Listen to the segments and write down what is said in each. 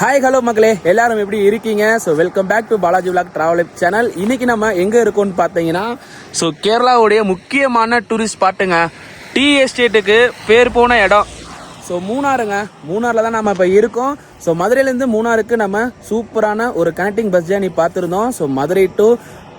Hi hello மக்களே, எல்லாரும் எப்படி இருக்கீங்க? So welcome back to Balaji vlog travel channel. இன்னைக்கு நம்ம எங்கே இருக்கோம்னு பார்த்தீங்கன்னா, ஸோ கேரளாவுடைய முக்கியமான டூரிஸ்ட் ஸ்பாட்டுங்க, டீ எஸ்டேட்டுக்கு பேர் போன இடம். ஸோ மூணாறுங்க, மூணாரில் தான் நம்ம இப்போ இருக்கோம். ஸோ மதுரையிலேருந்து மூணாருக்கு நம்ம சூப்பரான ஒரு கனெக்டிங் பஸ் ஜேர்னி பார்த்துருந்தோம். ஸோ மதுரை டு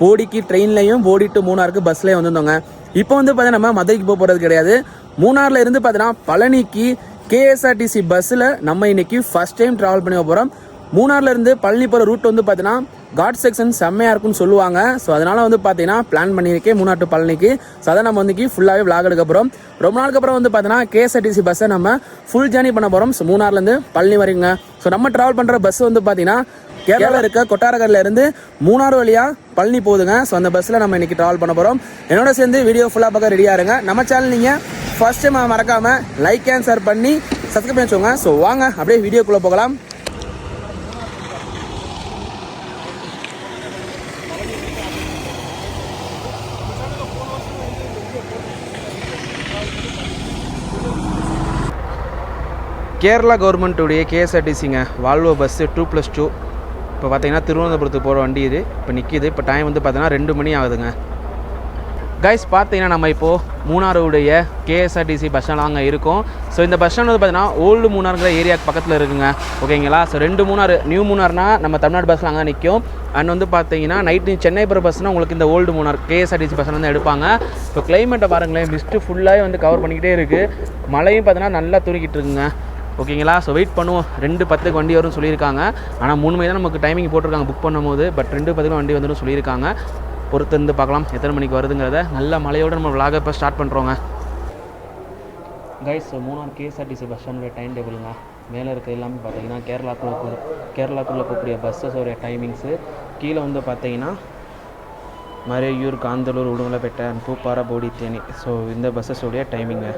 போடிக்கு ட்ரெயின்லையும், போடி டு மூணாருக்கு பஸ்லேயும் வந்திருந்தோங்க. இப்போ வந்து பார்த்தீங்கன்னா நம்ம மதுரைக்கு போகிறது கிடையாது. மூணாரில் இருந்து பார்த்தீங்கன்னா பழனிக்கு கேஎஸ்ஆர்டிசி பஸ்ஸில் நம்ம இன்னைக்கு ஃபர்ஸ்ட் டைம் ட்ராவல் பண்ணி போகிறோம். மூணாரில் இருந்து பழனி போகிற ரூட் வந்து பார்த்தீங்கன்னா காட் செக்ஷன் செம்மையாக இருக்குன்னு சொல்லுவாங்க. ஸோ அதனால் வந்து பார்த்தீங்கன்னா பிளான் பண்ணியிருக்கேன் மூணார் டு பழனிக்கு. ஸோ அதை நம்ம வந்து ஃபுல்லாகவே விளாக் எடுக்க போகிறோம். ரொம்ப நாளுக்கு அப்புறம் வந்து பார்த்தீங்கன்னா கேஎஸ்ஆர்டிசி பஸ்ஸை நம்ம ஃபுல் ஜேர்னி பண்ண போகிறோம். ஸோ மூணார்லேருந்து பழனி வரைங்க. ஸோ நம்ம ட்ராவல் பண்ணுற பஸ் வந்து பார்த்தீங்கன்னா கேரளாவில் இருக்க கொட்டாரக்கரில் இருந்து மூணாறு வழியாக பழனி போகுதுங்க. ஸோ அந்த பஸ்ஸில் நம்ம இன்னைக்கு ட்ராவல் பண்ண போகிறோம். என்னோட சேர்ந்து வீடியோ ஃபுல்லாக பார்க்க ரெடியாக இருங்க. நம்ம சேனல் நீங்கள் ஃபர்ஸ்ட் டைம் மறக்காமல் லைக் அண்ட் ஷேர் பண்ணி சப்ஸ்கிரைப் பண்ணி வச்சுக்கோங்க. ஸோ வாங்க அப்படியே வீடியோக்குள்ளே போகலாம். கேரளா கவர்மெண்ட்டுடைய கேஎஸ்ஆர்டிசிங்க வால்வோ பஸ்ஸு 2+2 இப்போ பார்த்தீங்கன்னா திருவனந்தபுரத்துக்கு போகிற வண்டி இது இப்போ நிற்கிது. இப்போ டைம் வந்து பார்த்தீங்கன்னா 2 மணி ஆகுதுங்க. கைஸ் பார்த்தீங்கன்னா நம்ம இப்போது மூணாறுடைய கேஎஸ்ஆர்டிசி பஸ் ஸ்டாண்ட் அங்கே இருக்கும். ஸோ இந்த பஸ் ஸ்டாண்ட் வந்து பார்த்தீங்கன்னா ஓல்டு மூணாறுங்கிற ஏரியாவுக்கு பக்கத்தில் இருக்குங்க. ஓகேங்களா? ஸோ 2 மூணாறு, நியூ மூணாறுனா நம்ம தமிழ்நாடு பஸ்ஸில் அங்கே நிற்கும். அண்ட் வந்து பார்த்தீங்கன்னா நைட்டு சென்னை போகிற பஸ்னால் உங்களுக்கு இந்த ஓல்டு மூணாறு கேஎஸ்ஆர்டிசி பஸ் வந்து எடுப்பாங்க. இப்போ கிளைமேட்டை பாருங்களேன், மிஸ்ட்டு ஃபுல்லாகவே வந்து கவர் பண்ணிக்கிட்டே இருக்குது. மழையும் பார்த்தீங்கன்னா நல்லா துணிக்கிட்டு இருக்குங்க. ஓகேங்களா? ஸோ வெயிட் பண்ணுவோம். 2:10 வண்டி வரும்னு சொல்லியிருக்காங்க. ஆனால் 3 மணி தான் நமக்கு டைமிங் போட்டிருக்காங்க புக் பண்ணும்போது. பட் 2:10 வண்டி வந்துடும் சொல்லியிருக்காங்க. பொறுத்து இருந்து பார்க்கலாம் எத்தனை மணிக்கு வருதுங்கிறத. நல்ல மழையோடு நம்ம விளாக இப்போ ஸ்டார்ட் பண்ணுறோங்க. கைஸ், மூணாறு கேஎஸ்ஆர்டிசி பஸ் ஸ்டாண்டோட டைம் டேபிளுங்க. மேலே இருக்க எல்லாமே பார்த்தீங்கன்னா கேரளாக்குள்ளே போகக்கூடிய பஸ்ஸஸோடைய டைமிங்ஸு. கீழே வந்து பார்த்தீங்கன்னா மறையூர், காந்தலூர், உடுமலைப்பேட்டை, பூப்பாறை, போடி, தேனி. ஸோ இந்த பஸ்ஸஸோடைய டைமிங்கு.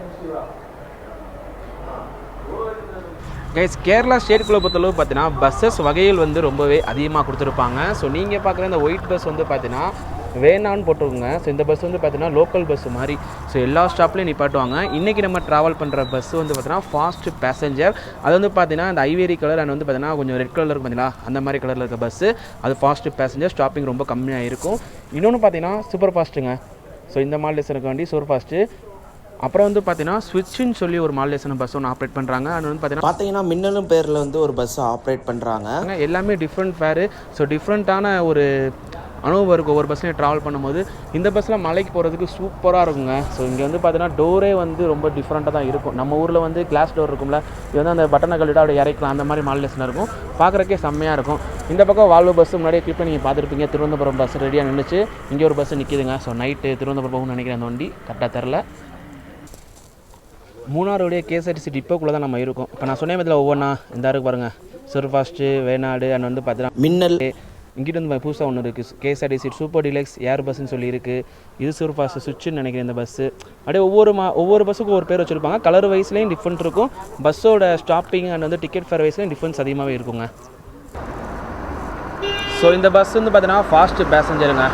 கைஸ், கேரளா ஸ்டேட்டுக்குள்ளே பொறுத்தளவு பார்த்தீங்கன்னா பஸ்ஸஸ் வகைகள் வந்து ரொம்பவே அதிகமாக கொடுத்துருப்பாங்க. ஸோ நீங்கள் பார்க்குற இந்த ஒயிட் பஸ் வந்து பார்த்தீங்கன்னா வேணான்னு போட்டுருங்க. ஸோ இந்த பஸ் வந்து பார்த்தீங்கன்னா லோக்கல் பஸ் மாதிரி. ஸோ எல்லா ஸ்டாப்லேயும் நிப்பாட்டுவாங்க. இன்றைக்கி நம்ம ட்ராவல் பண்ணுற பஸ் வந்து பார்த்தீங்கன்னா ஃபாஸ்ட் பேசஞ்சர். அது வந்து பார்த்தீங்கன்னா இந்த ஐவேரி கலர் அண்ட் வந்து பார்த்தீங்கன்னா கொஞ்சம் ரெட் கலர் இருக்கும் பார்த்தீங்களா, அந்த மாதிரி கலரில் இருக்க பஸ்ஸு. அது ஃபாஸ்ட் பேசஞ்சர், ஸ்டாப்பிங் ரொம்ப கம்மியாக இருக்கும். இன்னொன்று பார்த்தீங்கன்னா சூப்பர் ஃபாஸ்ட்டுங்க. ஸோ இந்த மாடலேஷனுக்கு வண்டி சூப்பர் ஃபாஸ்ட்டு. அப்புறம் வந்து பார்த்தீங்கன்னா ஸ்விட்சுன்னு சொல்லி ஒரு மாடலேஷன் பஸ் ஒன்று ஆப்ரேட் பண்ணுறாங்க. அது வந்து பார்த்தீங்கன்னா மின்னலும் பேரில் வந்து ஒரு பஸ்ஸை ஆப்ரேட் பண்ணுறாங்க. எல்லாமே டிஃப்ரெண்ட் ஃபேரு. ஸோ டிஃப்ரெண்ட்டான ஒரு அனுபவம் இருக்குது ஒவ்வொரு பஸ்லையும் ட்ராவல் பண்ணும்போது. இந்த பஸ்ஸில் மலைக்கு போகிறதுக்கு சூப்பராக இருக்குங்க. ஸோ இங்கே வந்து பார்த்தீங்கன்னா டோரே வந்து ரொம்ப டிஃப்ரெண்ட்டாக தான் இருக்கும். நம்ம ஊரில் வந்து கிளாஸ் டோர் இருக்கும்ல, இது வந்து அந்த பட்டனை கழிவிட்டு அப்படியே இறக்கலாம், அந்த மாதிரி மாடலேஷன் இருக்கும். பார்க்குறக்கே செம்மையாக இருக்கும். இந்த பக்கம் வால்வோ பஸ் முன்னாடியே கிளிப் நீங்கள் பார்த்துருப்பீங்க. திருவனந்தபுரம் பஸ் ரெடியாக நின்றுச்சு. இங்கே ஒரு பஸ் நிற்கிதுங்க. ஸோ நைட்டு திருவனந்தபுரம் நினைக்கிறேன் அந்த வண்டி கரெக்டாக தெரில. மூணாறுடைய கேஎஸ்ஆர்டிசி டிப்போக்குள்ளே தான் நம்ம இருக்கோம். இப்போ நான் சொன்ன இதில் ஒவ்வொன்றா இந்த இருக்கு பாருங்கள். சூப்பர் ஃபாஸ்ட்டு, வேணாடு அண்ட் வந்து பார்த்தீங்கன்னா மின்னல். இங்கிட்ட வந்து புதுசாக ஒன்று இருக்குது கேஎஸ்ஆர்டிசி சூப்பர் டிலக்ஸ் ஏர் பஸ்ன்னு சொல்லி இருக்குது. இது சூப்பர் ஃபாஸ்ட்டு சுவிட்சுன்னு நினைக்கிறேன் இந்த பஸ்ஸு. அப்படியே ஒவ்வொரு பஸ்ஸுக்கும் ஒரு பேர் வச்சுருப்பாங்க. கலர் வைஸ்லேயும் டிஃப்ரெண்ட் இருக்கும். பஸ்ஸோட ஸ்டாப்பிங் அண்ட் வந்து டிக்கெட் ஃபேர் வைஸ்லேயும் டிஃப்ரென்ஸ் அதிகமாகவே இருக்குங்க. ஸோ இந்த பஸ் வந்து பார்த்தீங்கன்னா ஃபாஸ்ட்டு பேசஞ்சருங்க.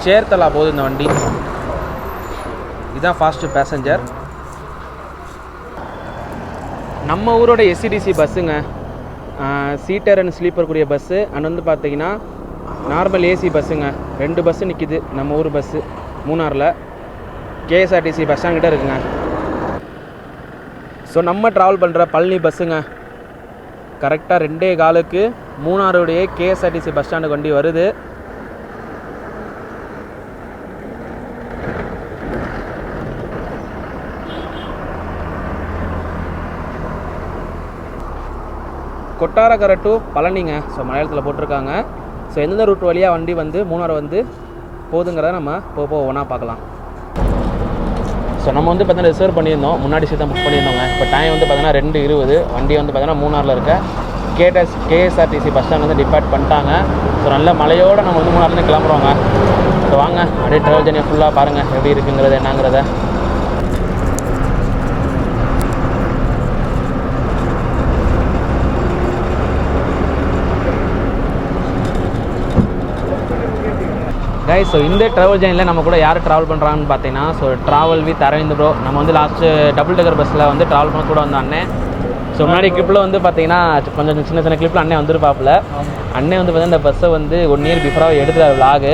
சேர்த்தலா போகுது இந்த வண்டி. இதுதான் ஃபாஸ்ட்டு பேசஞ்சர். நம்ம ஊரோட எஸ்சிடிசி பஸ்ஸுங்க. சீட்டர் அண்ட் ஸ்லீப்பர் கூடிய பஸ்ஸு. அண்ட் வந்து பார்த்தீங்கன்னா நார்மல் ஏசி பஸ்ஸுங்க. 2 பஸ்ஸு நிற்கிது நம்ம ஊர் பஸ்ஸு மூணாரில். கேஎஸ்ஆர்டிசி பஸ் ஸ்டாண்ட் கிட்ட இருக்குங்க. ஸோ நம்ம ட்ராவல் பண்ணுற பழனி பஸ்ஸுங்க. கரெக்டாக 2:15 மூணாறுடைய கேஎஸ்ஆர்டிசி பஸ் ஸ்டாண்டுக்கு வண்டி வருது. கொட்டாரக்கரை டு பழனிங்க. ஸோ மலையாளத்தில் போட்டிருக்காங்க. ஸோ எந்தெந்த ரூட் வழியாக வண்டி வந்து மூணாறு வந்து போகுதுங்கிறத நம்ம போக ஒன்றா பார்க்கலாம். ஸோ நம்ம வந்து பார்த்தீங்கன்னா ரிசர்வ் பண்ணியிருந்தோம், முன்னாடி சீட் தான் புக் பண்ணியிருந்தோங்க. இப்போ டைம் வந்து பார்த்தீங்கன்னா 2:20. வண்டி வந்து பார்த்தீங்கன்னா மூணாரில் இருக்க கேஎஸ்ஆர்டிசி பஸ் ஸ்டாண்ட் வந்து டிபார்ட் பண்ணிட்டாங்க. ஸோ நல்ல மழையோடு நம்ம வந்து மூணாறுலேருந்து கிளம்புறோங்க. ஸோ வாங்க அப்படியே ட்ராவல் ஜர்னியை ஃபுல்லாக பாருங்கள் எப்படி இருக்குங்கிறது என்னங்கிறத. கைஸ், ஸோ இந்த ட்ராவல் ஜர்னியில் நம்ம கூட யார் ட்ராவல் பண்ணுறாங்கன்னு பார்த்தீங்கன்னா, so travel with Aravind bro. நம்ம வந்து லாஸ்ட்டு டபுள் டெக்கர் பஸ்ஸில் வந்து ட்ராவல் பண்ண கூட வந்த அண்ணன். ஸோ முன்னாடி கிளிப்பில் வந்து பார்த்தீங்கன்னா கொஞ்சம் சின்ன சின்ன கிளிப்பில் அண்ணன் வந்துருப்பாப்புல. அண்ணன் வந்து பார்த்தீங்கன்னா இந்த பஸ்ஸை வந்து 1 இயர் பிஃபோராக எடுத்துட்டார் விலாகு.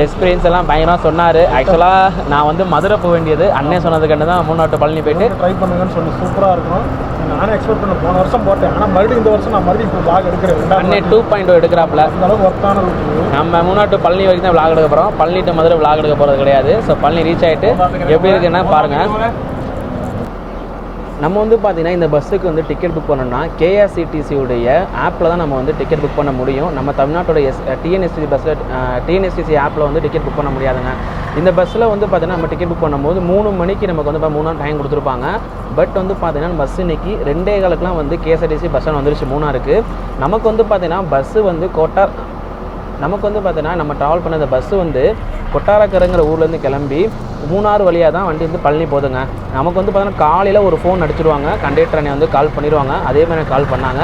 எக்ஸ்பீரியன்ஸ் எல்லாம் பயங்கரமாக சொன்னார். ஆக்சுவலாக நான் வந்து மதுரை போக வேண்டியது, அண்ணன் சொன்னதுக்காண்டி தான் மூணாட்டு பழனி போயிட்டு ட்ரை பண்ணுங்கன்னு சொல்லி சூப்பராக இருக்கும். நானே எக்ஸ்பெக்ட் பண்ண போன வருஷம் போட்டேன், ஆனால் மறுபடியும் இந்த வருஷம் நான் மறுபடியும் இப்போ விலாக் எடுக்கிறேன். அண்ணன் 2.0 எடுக்கிறாப்புல. இந்த அளவுக்கு ஒர்த்தான நம்ம மூணாட்டு பழனி வரைக்கும் தான் விலாக் எடுக்க போகிறோம். பழனி டு மதுரை விலாக் எடுக்க போகிறது கிடையாது. ஸோ பழனி ரீச் ஆகிட்டு எப்படி இருக்குன்னா பாருங்கள். நம்ம வந்து பார்த்தீங்கன்னா இந்த பஸ்ஸுக்கு வந்து டிக்கெட் புக் பண்ணோம்னா கேஆர்சிடிசியுடைய ஆப்பில் தான் நம்ம வந்து டிக்கெட் புக் பண்ண முடியும். நம்ம தமிழ்நாட்டோட டிஎன்எஸ்டிசி பஸ்ஸில் டிஎன்எஸ்டிசி ஆப்பில் வந்து டிக்கெட் புக் பண்ண முடியாதுங்க. இந்த பஸ்ஸில் வந்து பார்த்தீங்கன்னா நம்ம டிக்கெட் புக் பண்ணும்போது 3 மணிக்கு நமக்கு வந்து 3 நாள் டைம் கொடுத்துருப்பாங்க. பட் வந்து பார்த்தீங்கன்னா பஸ் இன்னைக்கு 2:15 வந்து கேஎஸ்ஆர்டிசி பஸ் ஸ்டாண்ட் வந்துருச்சு மூணாருக்கு. நமக்கு வந்து பார்த்தீங்கன்னா பஸ்ஸு வந்து நமக்கு வந்து பார்த்தீங்கன்னா நம்ம ட்ராவல் பண்ண இந்த பஸ்ஸு வந்து கொட்டாரக்கரைங்கிற ஊர்லேருந்து கிளம்பி மூணாறு வழியாக தான் வண்டி வந்து பழனி போதுங்க. நமக்கு வந்து பார்த்தீங்கன்னா காலையில் ஒரு ஃபோன் அடிச்சிடுவாங்க, கண்டக்டர் அண்ணே வந்து கால் பண்ணிடுவாங்க. அதே மாதிரி கால் பண்ணாங்க.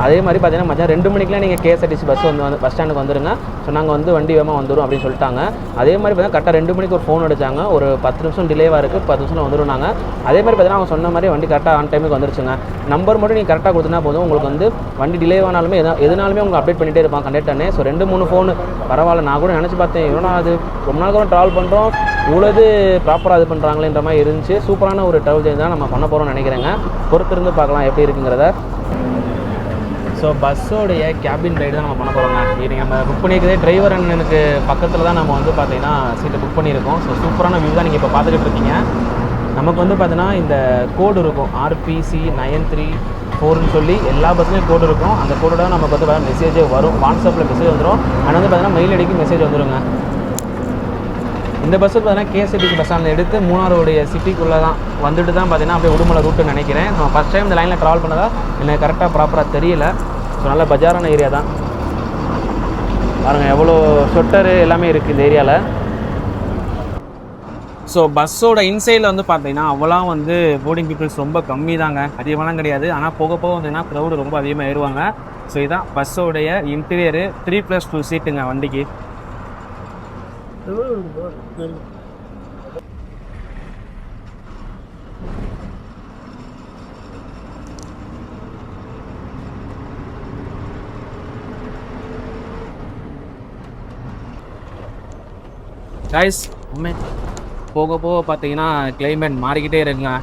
அதே மாதிரி பார்த்தீங்கன்னா மதியம் 2 மணிக்கெலாம் நீங்கள் கேஎஸ்ஆர்டிசி பஸ் வந்து பஸ் ஸ்டாண்டுக்கு வந்துடுங்க. ஸோ நாங்கள் வந்து வண்டி வேகமாக வந்துடும் அப்படின்னு சொல்லிட்டாங்க. அதே மாதிரி பார்த்தீங்கன்னா கரெக்டாக 2 மணிக்கு ஒரு ஃபோன் அடித்தாங்க. ஒரு 10 நிமிஷம் டிலேவாக இருக்குது, 10 நிமிஷம் வந்துடும் நாங்கள். அதே மாதிரி பார்த்தீங்கன்னா அவங்க சொன்ன மாதிரி வண்டி கரெக்டாக ஆன் டைமுக்கு வந்துருச்சுங்க. நம்பர் மட்டும் நீங்கள் கரெக்டாக கொடுத்தனா போதும், உங்களுக்கு வந்து வண்டி டிலே ஆனாலுமே எதுனாலுமே உங்களுக்கு அப்டேட் பண்ணிகிட்டே இருப்பாங்க கண்டக்டர்னே. ஸோ 2-3 ஃபோனு பரவாயில்ல. நான் கூட நினச்சி பார்த்தேன், இவ்வளோ அது ரொம்ப நாள் கூட ட்ராவல் பண்ணுறோம், இவ்வளோது ப்ராப்பராக இது பண்ணுறாங்களேன்ற மாதிரி இருந்துச்சு. சூப்பரான ஒரு ட்ராவல் சேஞ்ச் தான் நம்ம பண்ண போகிறோம்னு நினைக்கிறேங்க. பொறுத்திருந்து பார்க்கலாம் எப்படி இருக்குங்கிறத. ஸோ பஸ்ஸோடைய கேபின் ரைடு தான் நம்ம பண்ண போகிறோங்க. இது நம்ம புக் பண்ணியிருக்கிறதே டிரைவர் அண்ணனுக்கு பக்கத்தில் தான் நம்ம வந்து பார்த்தீங்கன்னா சீட்டை புக் பண்ணியிருக்கோம். ஸோ சூப்பரான வியூ தான் நீங்கள் இப்போ பார்த்துக்கிட்டு இருக்கீங்க. நமக்கு வந்து பார்த்தீங்கன்னா இந்த கோடு இருக்கும் RPC934ன்னு சொல்லி எல்லா பஸ்ஸுலேயும் கோடு இருக்கும். அந்த கோடோட நமக்கு வந்து பார்த்தீங்கன்னா மெசேஜே வரும், வாட்ஸ்அப்பில் மெசேஜ் வந்துடும். ஆனால் வந்து பார்த்தீங்கன்னா மெயில் ஐடிக்கு மெசேஜ் வந்துடுங்க. இந்த பஸ்ஸு பார்த்தீங்கன்னா கேஎஸ்ஆர்டிசி பஸ் ஸ்டாண்டில் எடுத்து மூணாறுடைய சிட்டிக்குள்ளே தான் வந்துட்டு தான் பார்த்தீங்கன்னா அப்படியே உடுமலை ரூட்டுன்னு நினைக்கிறேன். நம்ம ஃபஸ்ட் டைம் இந்த லைனில் ட்ராவல் பண்ணதா எனக்கு கரெக்டாக ப்ராப்பராக தெரியல. ஸோ நல்ல பஜாரான ஏரியா தான் பாருங்கள், எவ்வளோ ஸ்வெட்டரு எல்லாமே இருக்குது இந்த ஏரியாவில். ஸோ பஸ்ஸோட இன்சைடில் வந்து பார்த்தீங்கன்னா அவ்வளோ வந்து போர்டிங் பீப்புள்ஸ் ரொம்ப கம்மி தாங்க, அதிகமாகலாம் கிடையாது. ஆனால் போக போக வந்தீங்கன்னா க்ரௌடு ரொம்ப அதிகமாக ஏறுவாங்க. ஸோ இதுதான் பஸ்ஸோடைய இன்டீரியரு. 3+2 சீட்டுங்க வண்டிக்கு. கைஸ் போக போக பார்த்தீங்கன்னா கிளைமேட் மாறிக்கிட்டே இருக்குங்க.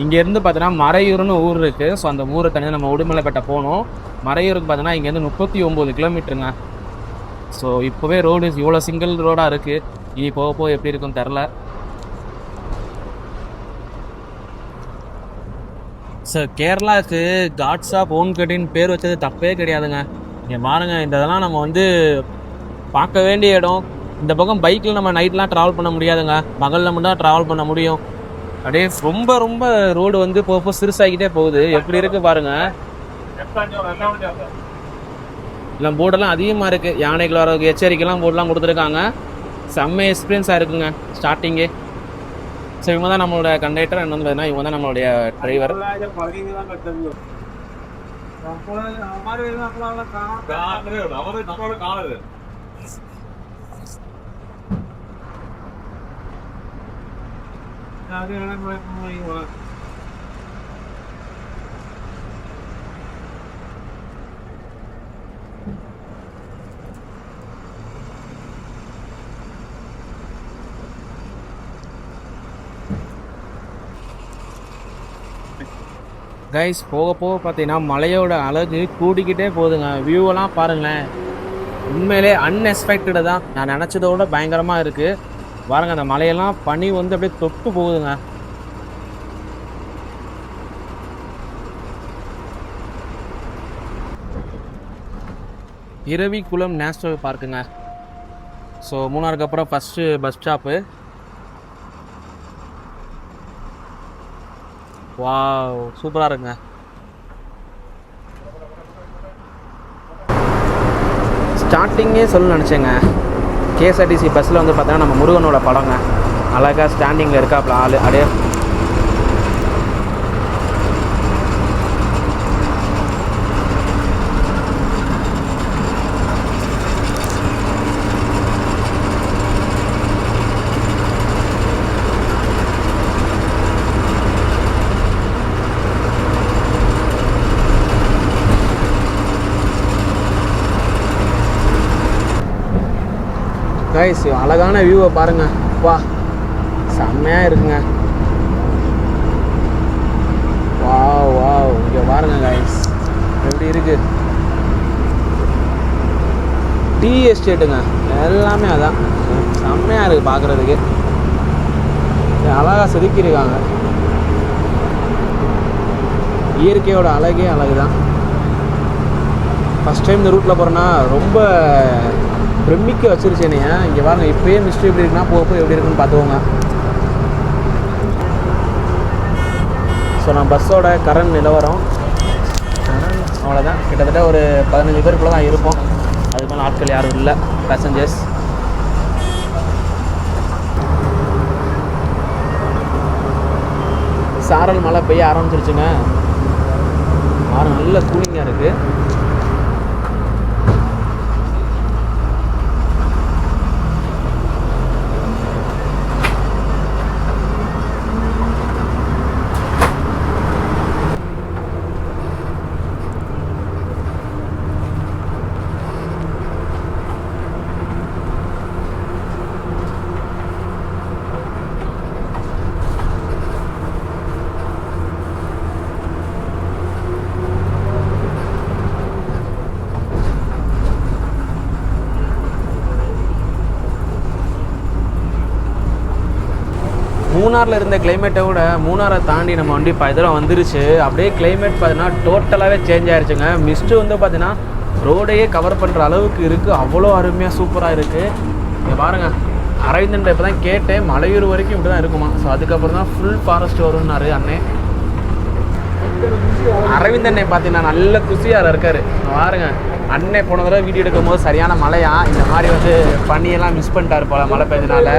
இங்கேருந்து பார்த்தீங்கன்னா மறையூர்னு ஊர் இருக்குது. ஸோ அந்த ஊரை தனியாக நம்ம உடுமலைப்பேட்டை போகணும். மறையூருக்கு பார்த்தீங்கன்னா இங்கேருந்து 39 கிலோமீட்டருங்க. ஸோ இப்போவே ரோடு இவ்வளோ சிங்கிள் ரோடாக இருக்குது. இனி போக போக எப்படி இருக்குன்னு தெரில. ஸோ கேரளாவுக்கு காட்ஸ் ஆஃப் ஓன் கட்டின்னு பேர் வச்சது தப்பே கிடையாதுங்க. இங்கே பாருங்கள், இந்த இதெல்லாம் நம்ம வந்து பார்க்க வேண்டிய இடம். இந்த பக்கம் பைக்கில் நம்ம நைட்லாம் ட்ராவல் பண்ண முடியாதுங்க, பகலில் மட்டும் தான் ட்ராவல் பண்ண முடியும். அப்படியே ரொம்ப ரொம்ப ரோடு வந்து போக சிறுசாகிக்கிட்டே போகுது. எப்படி இருக்குது பாருங்கள். இல்லை போர்டெல்லாம் அதிகமாக இருக்குது, யானைகள் வர எச்சரிக்கைலாம் போர்டெலாம் கொடுத்துருக்காங்க. செம்ம எக்ஸ்பீரியன்ஸாக இருக்குங்க ஸ்டார்டிங்கே. ஸோ இவங்க தான் நம்மளோட கண்டக்டர், என்ன வந்து பார்த்தீங்கன்னா இவங்க தான் நம்மளுடைய டிரைவர். கைஸ் போக போக பார்த்தீங்கன்னா மலையோட அழகு கூடிக்கிட்டே போகுதுங்க. வியூவெல்லாம் பாருங்களேன், உண்மையிலே அன்எக்ஸ்பெக்டடு தான். நான் நினச்சதோட பயங்கரமாக இருக்குது பாருங்க. அந்த மலையெல்லாம் பனி வந்து அப்படியே தொட்டு போகுதுங்க. இரவிக்குளம் நேஷ்னல் பார்க்குங்க. ஸோ மூணாருக்கு அப்புறம் ஃபஸ்ட்டு பஸ் ஸ்டாப்பு. வாவ், சூப்பராக இருக்குங்க. ஸ்டார்டிங்கே சொல்ல நினச்சேங்க, கேஎஸ்ஆர்டிசி பஸ்ஸில் வந்து பார்த்தீங்கன்னா நம்ம முருகனோட படங்க அழகாக ஸ்டாண்டிங்கில் இருக்காப்புல ஆள். அப்படியே கைஸ் அழகான வியூவை பாருங்கள். வா செம்மையாக இருக்குங்க. வா வா இங்கே பாருங்கள் கைஸ் எப்படி இருக்குது. டீ எஸ்டேட்டுங்க எல்லாமே அதான் செம்மையாக இருக்குது பார்க்குறதுக்கு. அழகாக செதுக்கியிருக்காங்க. இயற்கையோட அழகே அழகு தான். ஃபஸ்ட் டைம் இந்த ரூட்டில் போகிறேன்னா ரொம்ப பிரமிக்க வச்சிருச்சு என்னைய. இங்கே பாருங்கள் இப்போயே மிஸ்ட்ரி எப்படி இருக்குன்னா போக எப்படி இருக்குன்னு பார்த்துக்கோங்க. ஸோ நான் பஸ்ஸோட கரண்ட் நிலவரம் அவ்வளோதான். கிட்டத்தட்ட ஒரு 15 பேருக்குள்ளே தான் இருப்போம். அதுக்கு மேலே ஆட்கள் யாரும் இல்லை பேசஞ்சர்ஸ். சாரல் மழை பெய்ய ஆரம்பிச்சிருச்சுங்க. நல்ல கூலிங்காக இருக்குது. மூணாரில் இருந்த கிளைமேட்டை விட மூணாரை தாண்டி நம்ம வண்டி இப்போ இதெல்லாம் வந்துருச்சு. அப்படியே கிளைமேட் பார்த்தீங்கன்னா டோட்டலாகவே சேஞ்ச் ஆகிடுச்சுங்க. மிஸ்ட்டு வந்து பார்த்தீங்கன்னா ரோடையே கவர் பண்ணுற அளவுக்கு இருக்குது. அவ்வளோ அருமையாக சூப்பராக இருக்குது. இங்கே பாருங்கள் அரவிந்தன் இப்போ தான் கேட்டேன், மலையூர் வரைக்கும் இப்படி தான் இருக்குமா. ஸோ அதுக்கப்புறம் தான் ஃபுல் ஃபாரஸ்ட் வரும்னாரு அண்ணே. அரவிந்தண்ணே பார்த்தீங்கன்னா நல்ல குசியார் இருக்கார். பாருங்க அண்ணே போன தடவை வீடியோ எடுக்கும் போது சரியான மழையா இந்த மாதிரி வந்து பனியெல்லாம் மிஸ் பண்ணிட்டாரு போல மழை பெஞ்சனால.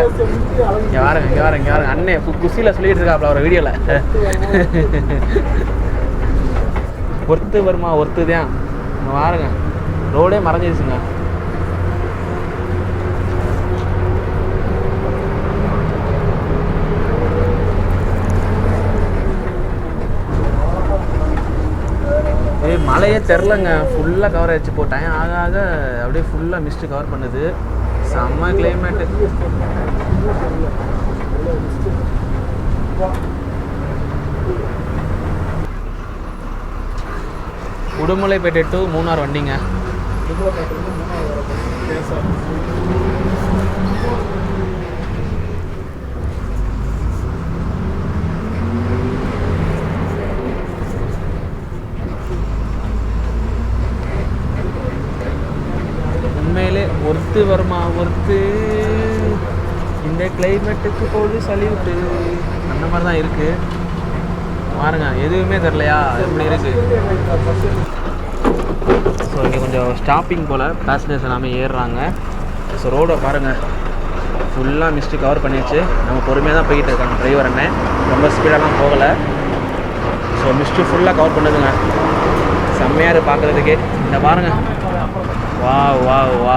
இங்கே வாருங்க அண்ணே குசியில் சொல்லிட்டு இருக்காப்புல ஒரு வீடியோவில். ஒர்த்து வருமா ஒர்த்து தான். பாருங்க ரோடே மறைஞ்சிருச்சுங்க. மழையே தெரிலங்க. ஃபுல்லாக கவர் ஆகிடுச்சு. இப்போ டைம் ஆக ஆக அப்படியே ஃபுல்லாக மிஸ்ட்டு கவர் பண்ணுது. செம்ம கிளைமேட்டு. உடுமலைப்பேட்டை டு மூணார் வண்டிங்க. உண்மையிலே ஒர்த்து வருமா ஒர்த்து. இந்த கிளைமேட்டுக்கு போது சலிவிட்டு அந்த மாதிரி தான் இருக்குது. பாருங்க எதுவுமே தெரிலையா எப்படி இருக்குது. ஸோ இங்கே கொஞ்சம் ஸ்டாப்பிங் போல் பேசஞ்சர்ஸ் எல்லாமே ஏறுறாங்க. ஸோ ரோடை பாருங்கள் ஃபுல்லாக மிஸ்ட்டு கவர் பண்ணிடுச்சு. நம்ம பொறுமையாக தான் போய்கிட்டு இருக்காங்க டிரைவர் அண்ணே. ரொம்ப ஸ்பீடாலாம் போகலை. ஸோ மிஸ்ட்டு ஃபுல்லாக கவர் பண்ணுதுங்க. செம்மையாக இருக்குது பார்க்குறதுக்கே. இந்த பாருங்கள் வா வா வா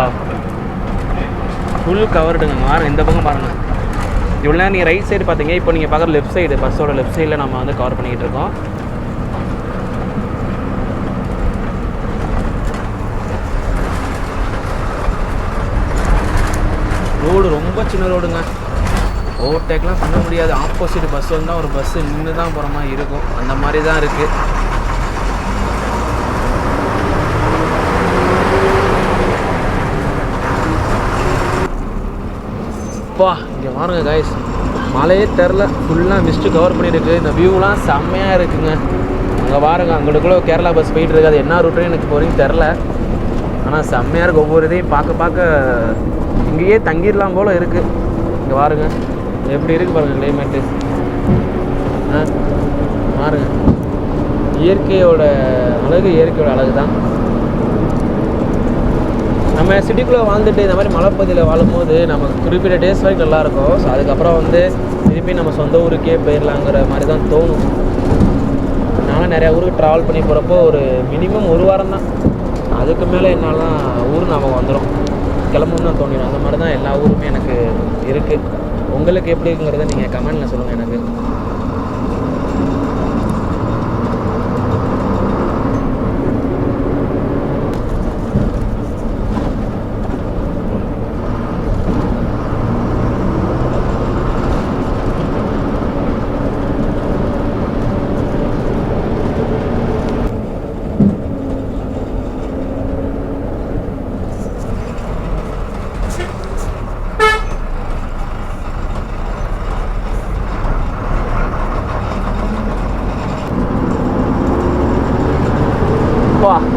ஃபுல் கவர்டுங்க. பாருங்கள் இந்த பக்கம் பாருங்கள். இவ்வளோ நேரம் நீங்கள் ரைட் சைடு பார்த்தீங்க. இப்போ நீங்கள் பார்க்குற லெஃப்ட் சைடு பஸ்ஸோட லெஃப்ட் சைடில் நம்ம வந்து கவர் பண்ணிக்கிட்டு இருக்கோம். ரோடு ரொம்ப சின்ன ரோடுங்க. ஓவர்டேக்லாம் பண்ண முடியாது. ஆப்போசிட் பஸ் வந்தால் ஒரு பஸ்ஸு நின்று தான் போகிற மாதிரி இருக்கும். அந்த மாதிரி தான் இருக்குது. இங்கே பாருங்க கைஸ் மழையே தெரில. ஃபுல்லாக மிஸ்ட்டு கவர் பண்ணியிருக்கு. இந்த வியூலாம் செம்மையாக இருக்குங்க. அங்கே பாருங்கள் அங்கேக்குள்ளே கேரளா பஸ் போயிட்டு இருக்குது. அது என்ன ரூட்டுன்னு எனக்கு இப்போ வரைக்கும் தெரில. ஆனால் செம்மையாக இருக்குது. ஒவ்வொரு இதையும் பார்க்க இங்கேயே தங்கிடலாம் போல் இருக்குது. இங்கே பாருங்க எப்படி இருக்குது பாருங்கள் கிளைமேட்டு. பாருங்க இயற்கையோட அழகு தான். நம்ம சிட்டிக்குள்ளே வாழ்ந்துட்டு இந்த மாதிரி மலைப்பகுதியில் வாழும்போது நமக்கு குறிப்பிட்ட டேஸ் வரைக்கும் நல்லாயிருக்கும். ஸோ அதுக்கப்புறம் வந்து திருப்பி நம்ம சொந்த ஊருக்கே போயிடலாங்கிற மாதிரி தான் தோணும். நானும் நிறையா ஊருக்கு ட்ராவல் பண்ணி போகிறப்போ ஒரு மினிமம் ஒரு வாரம் தான். அதுக்கு மேலே என்னாலாம் ஊர் ஞாபகம் வந்துடும். கிளம்புன்னு தான் தோணிடும். அந்த மாதிரி தான் எல்லா ஊருமே எனக்கு இருக்குது. உங்களுக்கு எப்படி இருக்குங்கிறத நீங்கள் கமெண்டில் சொல்லுங்கள் எனக்கு.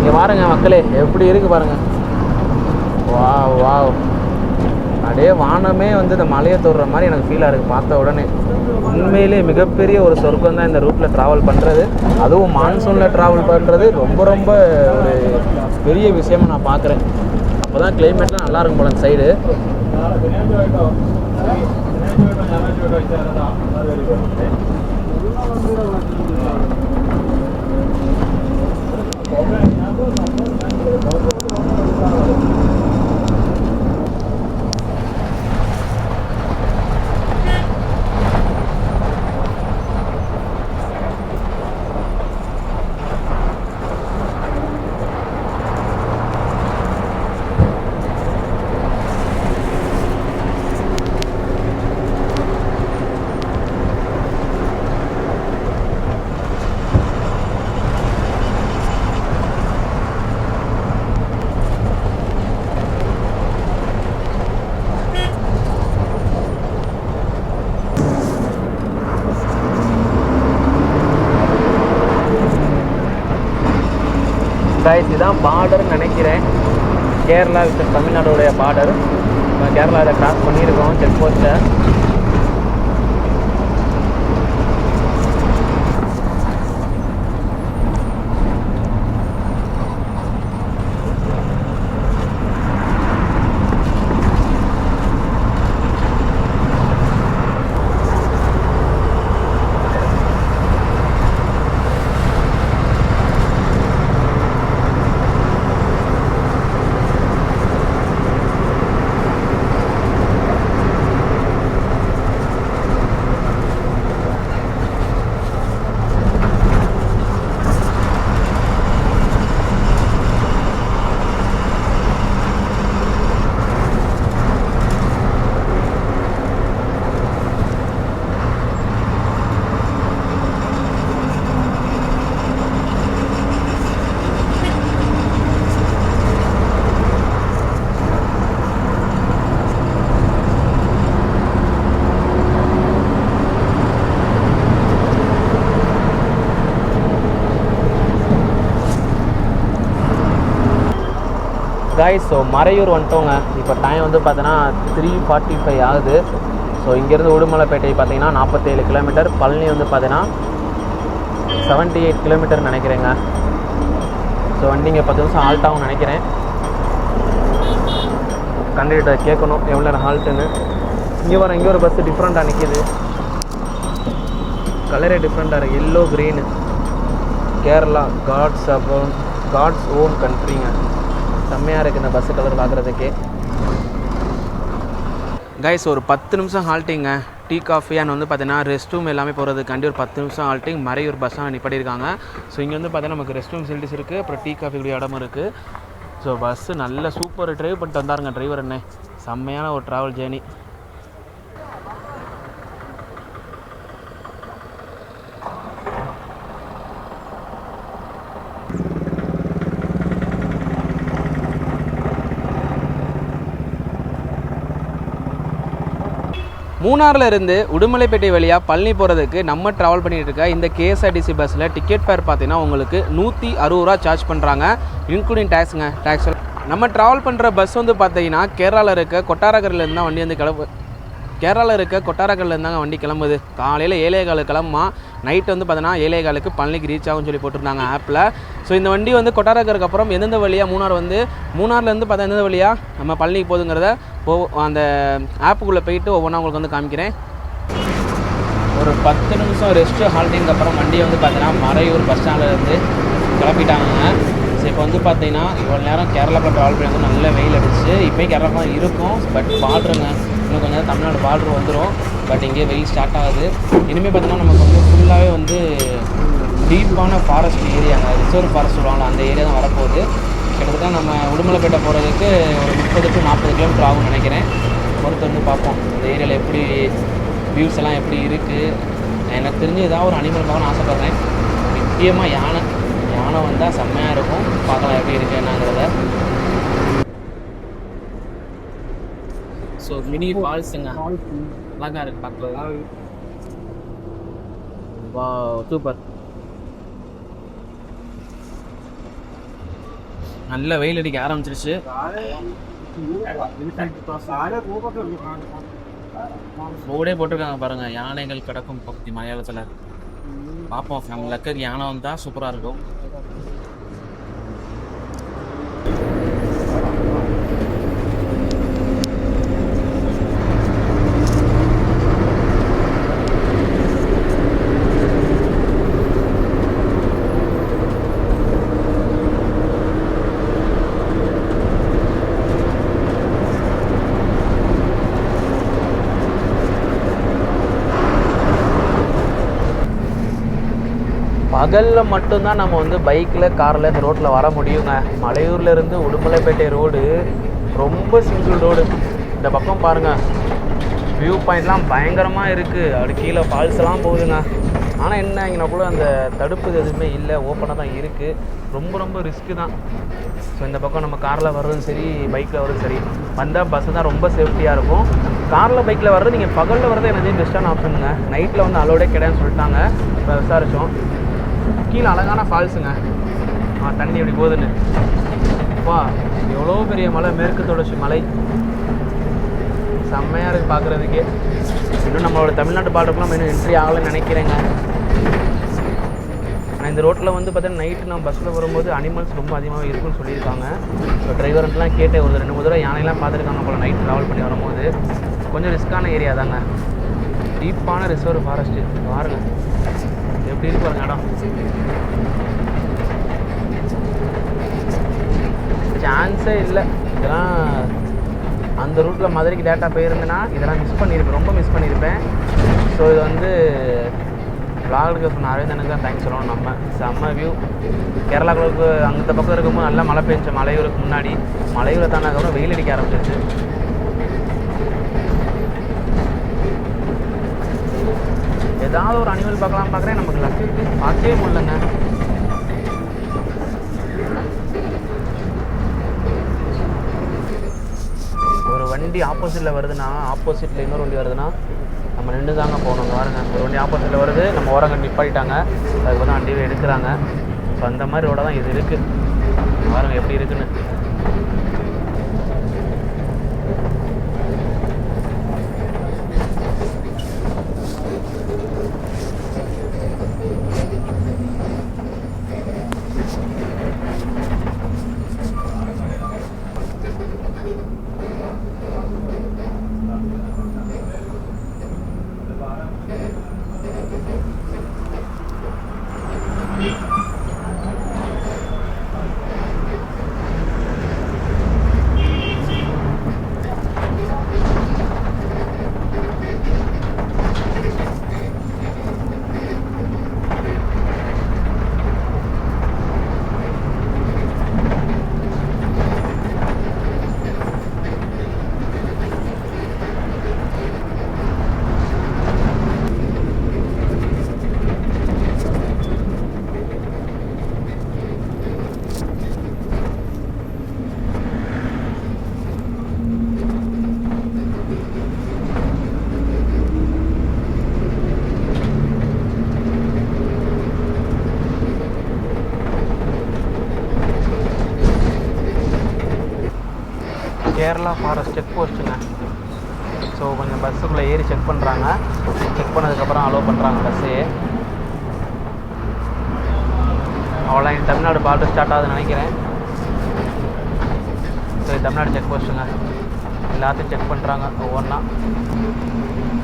இங்கே பாருங்க மக்களே எப்படி இருக்குது பாருங்கள். வா வா அப்படியே வானமே வந்து இந்த மலையை தொடுற மாதிரி எனக்கு ஃபீலாக இருக்குது பார்த்த உடனே. உண்மையிலே மிகப்பெரிய ஒரு சொர்க்கம் தான் இந்த ரூட்டில் ட்ராவல் பண்ணுறது. அதுவும் மான்சூனில் ட்ராவல் பண்ணுறது ரொம்ப ரொம்ப ஒரு பெரிய விஷயமா நான் பார்க்குறேன். அப்போ தான் கிளைமேட்லாம் நல்லா இருக்கும் போல அந்த சைடு. கைஸ் இதுதான் பார்டர்னு நினைக்கிறேன். கேரளா வித் தமிழ்நாடுடைய பார்டர். கேரளா இதை கிராஸ் பண்ணியிருக்கோம் செக் போஸ்ட்டை. கைஸ் ஸோ மறையூர் வந்துட்டோங்க. இப்போ டைம் வந்து பார்த்தோன்னா 3:45 ஆகுது. ஸோ இங்கேருந்து உடுமலைப்பேட்டை பார்த்தீங்கன்னா 47 கிலோமீட்டர். பழனி வந்து பார்த்தீங்கன்னா 78 கிலோமீட்டர் நினைக்கிறேங்க. ஸோ வண்டிங்க 10 நிமிஷம் ஹால்ட் ஆகும்னு நினைக்கிறேன். கண்டக்டர் கேட்கணும் எவ்வளோ நேரம் ஹால்ட்டுன்னு. இங்கே ஒரு பஸ்ஸு டிஃப்ரெண்ட்டாக நிற்கிது. கலரே டிஃப்ரெண்ட்டாக இருக்குது. Yellow green. Kerala God's own கண்ட்ரிங்க. செம்மையாக இருக்குது இந்த பஸ்ஸு கலர் பார்க்குறதுக்கே. கைஸ் ஒரு 10 நிமிஷம் ஹால்ட்டிங்க. டீ காஃபி அண்ட் வந்து பார்த்தீங்கன்னா ரெஸ்ட் ரூம் எல்லாமே போகிறதுக்காண்டி ஒரு 10 நிமிஷம் ஹால்ட்டிங் மறையூர் பஸ்ஸாக நிப்பாட்டியிருக்காங்க. ஸோ இங்கே வந்து பார்த்தீங்கன்னா நமக்கு ரெஸ்ட் ரூம் ஃபெசிலிட்டிஸ் இருக்குது. அப்புறம் டீ காஃபி கூடிய இடமும் இருக்குது. ஸோ பஸ்ஸு நல்ல சூப்பர் ட்ரைவ் பண்ணிட்டு வந்தாருங்க டிரைவர் என்ன. செம்மையான ஒரு ட்ராவல் ஜேர்னி. மூணாரில் இருந்து உடுமலைப்பேட்டை வழியாக பழனி போகிறதுக்கு நம்ம ட்ராவல் பண்ணிகிட்டு இருக்க இந்த கேஎஸ்ஆர்டிசி பஸ்ஸில் டிக்கெட் ஃபேர் பார்த்தீங்கன்னா உங்களுக்கு 160 ரூபா சார்ஜ் பண்ணுறாங்க, இன்க்ளூடிங் டேக்ஸுங்க. டேக்ஸ் நம்ம ட்ராவல் பண்ணுற பஸ் வந்து பார்த்தீங்கன்னா கேரளாவில் இருக்க கொட்டாரக்கரையிலேருந்து தான் வண்டி வந்து கேரளாவில் இருக்க கொட்டாரக்கரையிலேருந்து தாங்க வண்டி கிளம்புது. காலையில் 7:15 கிளம்புமா. நைட்டு வந்து பார்த்தீங்கன்னா 7:15 பழனிக்கு ரீச் ஆகும்னு சொல்லி போட்டிருந்தாங்க ஆப்பில். ஸோ இந்த வண்டி வந்து கொட்டாரக்கரைக்கு அப்புறம் எந்தெந்த வழியாக மூணார்லேருந்து பார்த்தா எந்தெந்த வழியாக நம்ம பழனிக்கு போகுதுங்கிறத அந்த ஆப்புக்குள்ளே போயிட்டு ஒவ்வொன்றா உங்களுக்கு வந்து காமிக்கிறேன். ஒரு 10 நிமிஷம் ரெஸ்ட்டு ஹால்ட்டிங்க்கு அப்புறம் வண்டியை வந்து பார்த்தீங்கன்னா மறையூர் பஸ் ஸ்டாண்ட்லேருந்து கிளப்பிட்டாங்க. ஸோ இப்போ வந்து பார்த்தீங்கன்னா இவ்வளோ நேரம் கேரளாவில் ட்ராவல் பண்ணி வந்து நல்ல வெயில் அடிச்சு. இப்போயும் கேரளா தான் இருக்கும், பட் பார்டருங்க இன்னும் கொஞ்சம் தமிழ்நாடு பார்டர் வந்துடும். பட் இங்கே வெயில் ஸ்டார்ட் ஆகுது. இனிமேல் பார்த்தீங்கன்னா நமக்கு வந்து ஃபுல்லாகவே வந்து டீப்பான ஃபாரஸ்ட் ஏரியாங்க, ரிசர்வ் ஃபாரஸ்ட் சொல்லுவாங்க, அந்த ஏரியா தான் வரப்போகுது. கிட்டத்தட்ட நம்ம உடுமலைப்பேட்டை போகிறதுக்கு ஒரு 30 to 40 கிலோமீட்டர் ஆகும்னு நினைக்கிறேன். பொறுத்து வந்து பார்ப்போம் இந்த ஏரியாவில் எப்படி வியூஸ் எல்லாம் எப்படி இருக்குது. எனக்கு தெரிஞ்சு ஏதாவது ஒரு அனிமல் பார்க்கணும்னு ஆசைப்பட்றேன். முக்கியமாக யானை வந்தால் செம்மையாக இருக்கும். பார்க்கலாம் எப்படி இருக்குது என்னங்கிறத. ஸோ மினி ஃபால்ஸுங்க, அழகாக இருக்குது பார்க்கலாம். வா சூப்பர். நல்ல வெயில் அடிக்க ஆரம்பிச்சிருச்சு. போர்டே போட்டிருக்காங்க பாருங்க, யானைகள் கிடக்கும் பகுதி மலையாளத்தில். பார்ப்போம், நம்ம லக்கு யானை வந்தால் சூப்பராக இருக்கும். பகலில் மட்டும்தான் நம்ம வந்து பைக்கில் காரில் இந்த ரோட்டில் வர முடியுங்க. மலையூர்லேருந்து உடுமலைப்பேட்டை ரோடு ரொம்ப சிங்கிள் ரோடு. இந்த பக்கம் பாருங்கள், வியூ பாயிண்ட்லாம் பயங்கரமாக இருக்குது. அப்படி கீழே ஃபால்ஸ்லாம் போகுதுங்க. ஆனால் என்ன இங்கே கூட அந்த தடுப்பு எதுவுமே இல்லை, ஓப்பனாக தான் இருக்குது. ரொம்ப ரொம்ப ரிஸ்க்கு தான். ஸோ இந்த பக்கம் நம்ம காரில் வர்றதும் சரி, பைக்கில் வர்றதும் சரி, வந்தால் பஸ்ஸு தான் ரொம்ப சேஃப்டியாக இருக்கும். காரில் பைக்கில் வர்றது நீங்கள் பகலில் வர்றது எனக்கு பெஸ்ட்டான ஆப்ஷனுங்க. நைட்டில் வந்து அலோடே கிடையாதுன்னு சொல்லிட்டாங்க. இப்போ விசாரித்தோம். கீழே அழகான ஃபால்ஸுங்க. தண்ணி எப்படி போகுதுன்னு வா. எவ்வளோ பெரிய மலை, மேற்கு தொடர்ச்சி மலை, செம்மையாக இருக்குது பார்க்குறதுக்கே. இன்னும் நம்மளோட தமிழ்நாட்டு பார்டருக்குலாம் இன்னும் என்ட்ரி ஆகலைன்னு நினைக்கிறேங்க. ஆனால் இந்த ரோட்டில் வந்து பார்த்தீங்கன்னா நைட்டு நம்ம பஸ்ஸில் வரும்போது அனிமல்ஸ் ரொம்ப அதிகமாக இருக்குன்னு சொல்லியிருக்காங்க. இப்போ டிரைவர்லாம் கேட்டேன், ஒரு 2-3 தடவை யானைலாம் பார்த்துருக்காங்க போல் நைட் ட்ராவல் பண்ணி வரும்போது. கொஞ்சம் ரிஸ்க்கான ஏரியா தாங்க. டீப்பான ரிசர்வ் ஃபாரஸ்ட்டு பாருங்க எப்படி இருக்கு பாருங்க இடம். சான்ஸே இல்லை. இதெல்லாம் அந்த ரூட்டில் மதுரைக்கு டேட்டா போயிருந்தேன்னா இதெல்லாம் மிஸ் பண்ணியிருப்பேன், ரொம்ப மிஸ் பண்ணியிருப்பேன். ஸோ இது வந்து விளாடுக்கு சொன்ன அரவிந்தனுக்கு தான் தேங்க்ஸ் சொல்லணும். நம்ம செம்ம வியூ. கேரளாவுக்கு அந்த பக்கம் இருக்கும்போது நல்லா மழை பெஞ்ச, மலையூருக்கு முன்னாடி. மலையூரை தானே வெயில் அடிக்க ஆரம்பிச்சிருச்சு. ஏதாவது ஒரு அனிமல் பார்க்குறேன், நமக்கு லக்கு பார்க்கவே முடியலங்க. ஒரு வண்டி ஆப்போசிட்டில் வருதுன்னா, ஆப்போசிட்டில் இன்னொரு வண்டி வருதுன்னா நம்ம நின்று தாங்க போகணும். பாருங்க, ஒரு வண்டி ஆப்போசிட்டில் வருது, நம்ம ஓரங்கண்டு நிப்பாட்டிட்டாங்க, அதுக்கு வந்து வண்டியை எடுக்கிறாங்க. ஸோ அந்த மாதிரி ரோட தான் இது இருக்குது. பாருங்கள் எப்படி இருக்குன்னு. கேரளா ஃபாரஸ்ட் செக் போஸ்ட்டுங்க. ஸோ கொஞ்சம் பஸ்ஸுக்குள்ளே ஏறி செக் பண்ணுறாங்க. செக் பண்ணதுக்கப்புறம் அலோவ் பண்ணுறாங்க பஸ்ஸே. அவ்வளோ தமிழ்நாடு பார்டர் ஸ்டார்ட் ஆகுதுன்னு நினைக்கிறேன். ஸோ தமிழ்நாடு செக் போஸ்ட்டுங்க. எல்லாத்தையும் செக் பண்ணுறாங்க ஒவ்வொன்றா.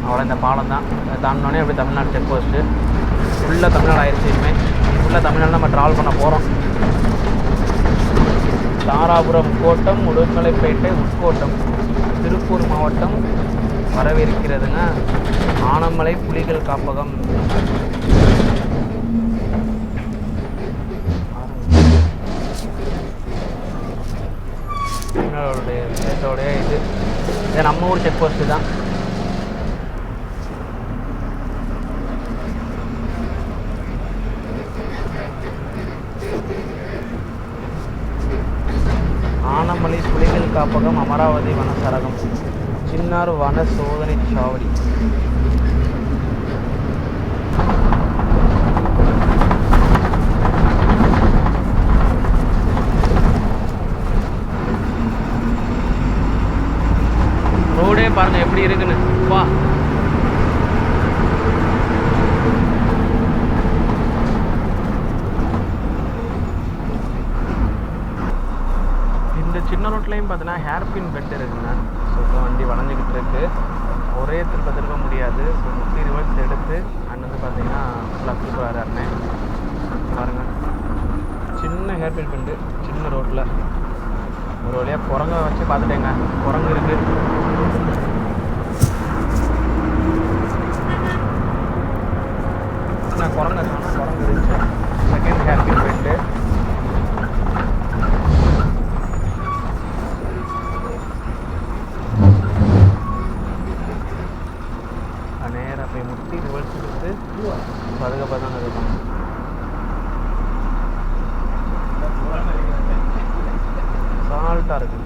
அவ்வளோ இந்த பாலம் தான் தாண்டினோடனே அப்படி தமிழ்நாடு செக் போஸ்ட்டு. ஃபுல்லாக தமிழ்நாடு ஆயிடுச்சு. இனிமேல் ஃபுல்லாக தமிழ்நாடு நம்ம ட்ராவல் பண்ண போகிறோம். தாராபுரம் கோட்டம், உடுமலைப்பேட்டை உட்கோட்டம், திருப்பூர் மாவட்டம் வரவிருக்கிறதுங்க. ஆனமலை புலிகள் காப்பகம். தமிழ்நாடுடைய ஸ்டேட்டோடைய இது நம்ம ஊர் செக் போஸ்ட்டு தான். ஆனமலை புலிகள் காப்பகம், அமராவதி வனசரகம், சின்னார் வன சோதனை சாவடி. பாருங்கள் எப்படி இருக்குன்னு. வா, இந்த சின்ன ரோட்லேயும் பார்த்தீங்கன்னா ஹேர்பின் பெட் இருக்குங்க. ஸோ இப்போ வண்டி வளைஞ்சிக்கிட்டு இருக்கு, ஒரே திருப்ப முடியாது. ஸோ 50 ரிவர்ஸ் எடுத்து அண்ட் வந்து பார்த்தீங்கன்னா லெஃப்ட் போகிறாரு அண்ணன். பாருங்கள், சின்ன ஹேர்பின் பெண்டு சின்ன ரோட்டில். ஒரு வழியாக குரங்க வச்சு பார்த்துட்டேங்க, குரங்கு இருக்குது. நான் குரங்கு இருக்கானா, குரங்கு இருந்துச்சு. Second hairpin bend. நேராக போய் முட்டி ரிவர்ஸ் எடுத்து அதுக்கப்புறம் தான் இருக்கும். சால்ட்டாக இருக்குது.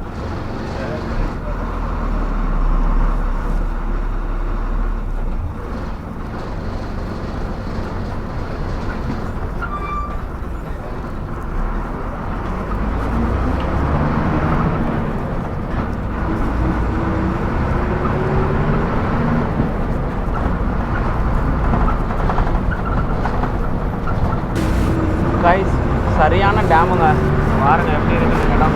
கைஸ், சரியான டேமுங்க. பாருங்க எப்படி இருக்குன்னு இடம்.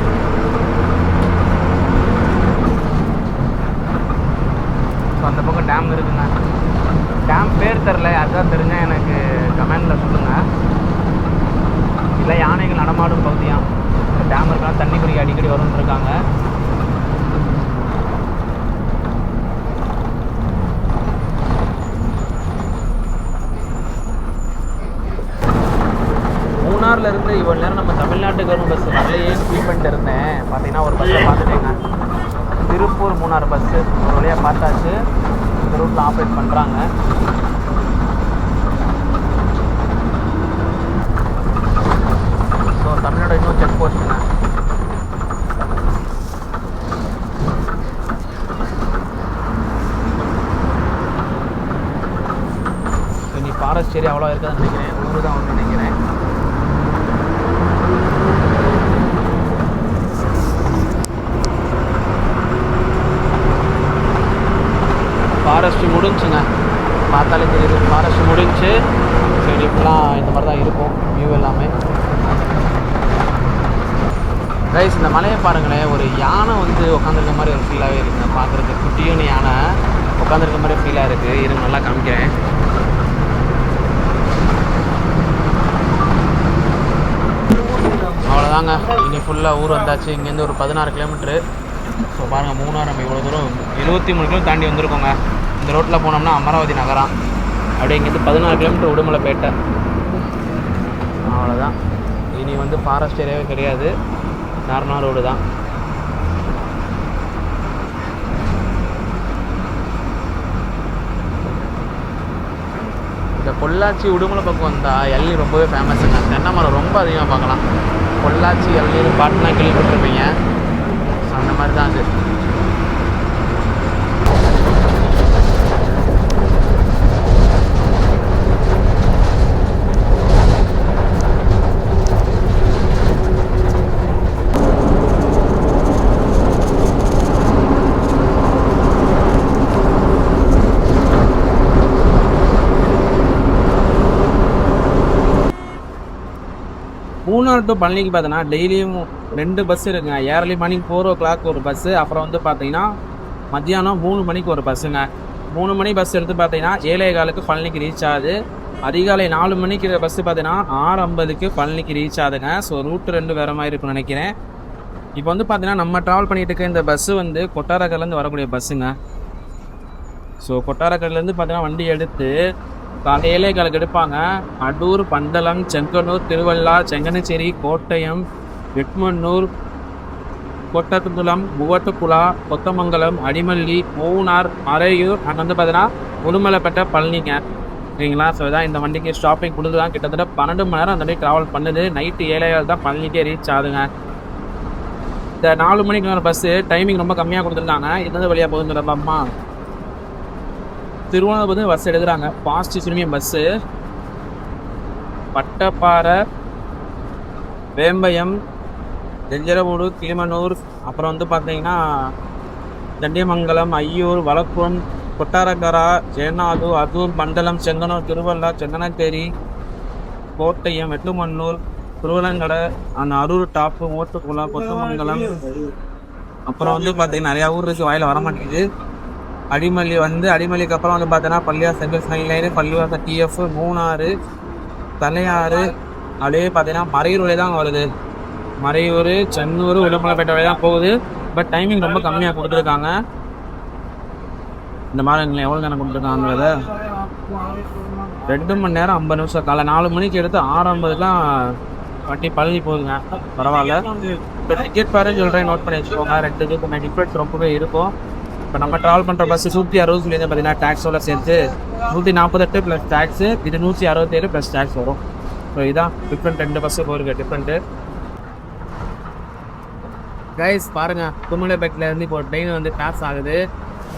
ஸோ அந்த பக்கம் டேம் இருக்குங்க. டேம் பேர் தெரில, அதுதான் தெரிஞ்சால் எனக்கு கமெண்டில் சொல்லுங்கள். இல்லை யானைகள் நடமாடும் பகுதியாக டேம் இருக்கலாம், தண்ணி குடிக்க அடிக்கடி வரும்னு இருக்காங்க. மூணார்லேருந்து இவ்வளோ நேரம் நம்ம தமிழ்நாட்டுக்கு வரும் பஸ் வரலையே ஃபீல் பண்ணிட்டு இருந்தேன். பார்த்தீங்கன்னா ஒரு பஸ்ஸை பார்த்துட்டேங்க, திருப்பூர் மூணார் பஸ்ஸு ஒரு வழியாக பார்த்தாச்சு. இந்த ரூட்டில் ஆப்ரேட் பண்ணுறாங்க. ஸோ தமிழ்நாடு இன்னும் செக் போஸ்ட்டுங்க. இனி ஃபாரஸ்ட் ஏரியா அவ்வளோ இருக்காதுன்னு நினைக்கிறேன், ஊர் தான் வந்து நினைக்கிறேன். ஃபாரஸ்ட் முடிஞ்சுங்க, பார்த்தாலே தெரியுது ஃபாரஸ்ட் முடிஞ்சு. சரி, இப்பெல்லாம் இந்த மாதிரி தான் இருக்கும் வியூ எல்லாமே. கைஸ், இந்த மலையை பாருங்களேன், ஒரு யானை வந்து உட்காந்துருக்க மாதிரி ஒரு ஃபீலாகவே இருக்குங்க. பார்க்குறதுக்கு குட்டியான யானை உட்காந்துருக்க மாதிரி ஃபீலாக இருக்குது. இருங்க நல்லா காமிக்கிறேன். அவ்வளோதாங்க, இனி ஃபுல்லாக ஊர் வந்தாச்சு. இங்கேருந்து ஒரு 16 கிலோமீட்ரு. ஸோ பாருங்கள், மூணார் நம்ம இவ்வளோ தூரம் 73 கிலோமீட்டர் தாண்டி வந்திருக்கோங்க. இந்த ரோட்டில் போனோம்னா அமராவதி நகரம். அப்படியே இங்கேருந்து 16 கிலோமீட்டர் உடுமலைப்பேட்டை. அவ்வளோதான். இனி வந்து ஃபாரஸ்ட் ஏரியாவே கிடையாது, நார்மல் ரோடு தான். இந்த பொள்ளாச்சி உடுமலை பக்கம் வந்தால் எள்ளி ரொம்பவே ஃபேமஸுங்க. தென்னை மரம் ரொம்ப அதிகமாக பார்க்கலாம். பொள்ளாச்சி எள்ளி பாட்டுலாம் கேள்விப்பட்டிருப்பீங்க. அந்த மாதிரி தான் அது. மூணார் டு பழனிக்கு பார்த்தீங்கன்னா டெய்லியும் 2 பஸ் இருக்குங்க. ஏர்லி மார்னிங் 4 o'clock ஒரு பஸ்ஸு, அப்புறம் வந்து பார்த்தீங்கன்னா மத்தியானம் 3 மணிக்கு ஒரு பஸ்ஸுங்க. 3 மணி பஸ் எடுத்து பார்த்தீங்கன்னா 7:15 பழனிக்கு ரீச் ஆகுது. அதிகாலை 4 மணிக்கு பஸ்ஸு பார்த்தீங்கன்னா 6:50 பழனிக்கு ரீச் ஆகுதுங்க. ஸோ ரூட்டு 2 வேறு மாதிரி இருக்குன்னு நினைக்கிறேன். இப்போ வந்து பார்த்தீங்கன்னா நம்ம ட்ராவல் பண்ணிகிட்டு இருக்க இந்த பஸ்ஸு வந்து கொட்டாரக்கரையிலேருந்து வரக்கூடிய பஸ்ஸுங்க. ஸோ கொட்டாரக்கரையிலேருந்து பார்த்தீங்கன்னா வண்டி எடுத்து காலை 7:15 எடுப்பாங்க. அடூர், பந்தளம், செங்கனூர், திருவள்ளார், செங்கனச்சேரி, கோட்டயம், வெட்மன்னூர், கொட்டத்துக்குளம், முவட்டுக்குளா, கொத்தமங்கலம், அடிமல்லி, மூணார், மறையூர், அங்கே வந்து பார்த்தீங்கன்னா உடுமலைப்பேட்டை, பழனிங்க. சரிங்களா? ஸோ இதான் இந்த வண்டிக்கு ஸ்டாப்பிங் கொடுத்து தான் கிட்டத்தட்ட 12 மணி நேரம் அந்த வண்டி ட்ராவல் பண்ணுது. நைட்டு 7:15 தான் பழனிக்கே ரீச் ஆகுதுங்க. இந்த 4 மணிக்கு வர பஸ்ஸு டைமிங் ரொம்ப கம்மியாக கொடுத்துருந்தாங்க. எந்தெந்த வழியாக போகுதுங்கிறப்பா திருவண்ணாமலை பஸ் எடுக்கிறாங்க. ஃபாஸ்ட் சிறுமியம் பஸ்ஸு பட்டப்பாறை, வேம்பயம், ஜெஞ்சரமூடு, கிளிமனூர், அப்புறம் வந்து பார்த்தீங்கன்னா தண்டியமங்கலம், ஐயூர், வலப்புரம், கொட்டாரக்கரா, ஜெயநாடு, அதூர், மண்டலம், செங்கனூர், திருவள்ளா, செங்கனத்தேரி, கோட்டயம், வெட்டுமண்ணூர், திருவலங்கடை, அந்த அரூர் டாப்பு, ஓட்டுக்குளம், கொத்தமங்கலம், அப்புறம் வந்து பார்த்தீங்கன்னா நிறையா ஊர் இருக்குது, வாயில் வர மாட்டேங்குது. அடிமல்லி அடிமல்லிக்கு அப்புறம் வந்து பார்த்தீங்கன்னா பள்ளியார் சென்ட்ரல் ஸ்மைல் லைனு, பள்ளிவாசல் டிஎஃப், மூணாறு, தலையாறு, அப்படியே பார்த்தீங்கன்னா மறையூர் வழி தான் வருது. மறையூர், சென்னூர், உடுமலைப்பேட்டை வழி தான் போகுது. பட் டைமிங் ரொம்ப கம்மியாக கொடுத்துருக்காங்க. இந்த மாதிரி எவ்வளோ நேரம் கொடுத்துருக்காங்கிறத 2 மணி நேரம் 50 நிமிஷம். காலை 4 மணிக்கு எடுத்து 6:50லாம் வண்டி பழனி போகுதுங்க. பரவாயில்ல. இப்போ டிக்கெட் பாருன்னு சொல்கிறேன், நோட் பண்ணி வச்சுக்கோங்க. 2 இதுக்கு டிஃப்ரென்ஸ் ரொம்பவே இருக்கும். இப்போ நம்ம ட்ராவல் பண்ணுற பஸ்ஸு 160 பார்த்தீங்கன்னா டேக்ஸோட சேர்த்து 148 ப்ளஸ் டேக்ஸு, இது 167 ப்ளஸ் டேக்ஸ் வரும். ஸோ இதான் டிஃப்ரெண்ட், 2 பஸ்ஸு போருக்கு டிஃப்ரெண்ட்டு. கைஸ் பாருங்கள், குமுளப்பேட்டிலேருந்து இப்போ ட்ரெயின் வந்து பாஸ் ஆகுது.